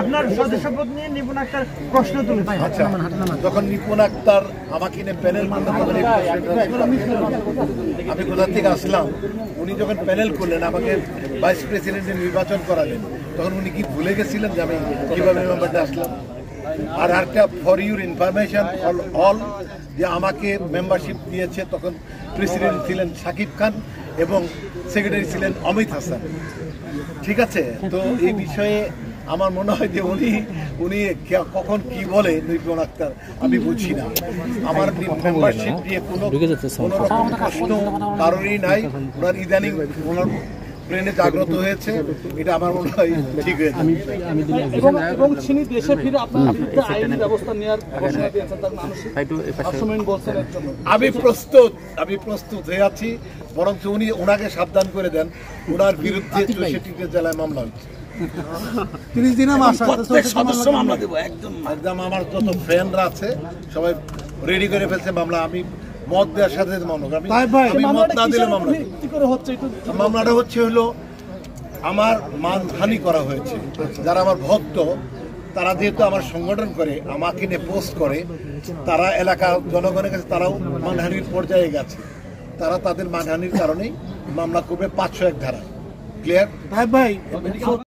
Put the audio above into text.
আপনার সদস্যপদ নিয়ে নিপুণ আক্তার প্রশ্ন তুলেছেন। আচ্ছা, যখন নিপুণ আক্তার আমাকে নিয়ে প্যানেল করলেন, আমি কোথা থেকে আসলাম, উনি যখন প্যানেল করলেন আমাকে ভাইস প্রেসিডেন্টের নির্বাচন করালেন, তখন উনি কি ভুলে গেছিলেন যে আমি কিভাবে মেম্বারটা আসলাম? আর একটা ফর ইউর ইনফরমেশন অল, যে আমাকে মেম্বারশিপ দিয়েছে তখন প্রেসিডেন্ট ছিলেন শাকিব খান এবং সেক্রেটারি ছিলেন অমিত হাসান। ঠিক আছে, তো এই বিষয়ে আমার মনে হয় যে উনি কখন কি বলে নিপুণ আক্তার আমি বুঝি না। আমার মেম্বারশিপ নিয়ে কোনো রকম প্রশ্ন কারণই নাই। ওনার ইদানিং ওনার ব্রেনে জাগ্রত হয়েছে, এটা আমার মনে হয় ঠিক হয়েছে। এবং তিনি দেশে ফিরে আপনার আইনি ব্যবস্থা নেওয়ার ঘোষণা দিয়েছেন, তার মানসিক বলছেন এর জন্য আমি প্রস্তুত হয়ে আছি। বরং উনি ওনাকে সাবধান করে দেন, ওনার বিরুদ্ধে 64 জেলায় মামলা হচ্ছে। 30 দিনে মামলা দেবো একদম। আমার যত ফ্রেন্ডরা আছে সবাই রেডি করে ফেলছে মামলা। আমি মত দেওয়ার সাথে মত না দিলে মামলাটা হচ্ছে হলো আমার মানহানি করা হয়েছে। যারা আমার ভক্ত, তারা যেহেতু আমার সংগঠন করে, আমাকে নিয়ে পোস্ট করে, তারা এলাকার জনগণের কাছে তারাও মানহানির পর্যায়ে গেছে। তারা তাদের মানহানির কারণেই মামলা করবে 501 ধারা। ক্লিয়ার? ভাই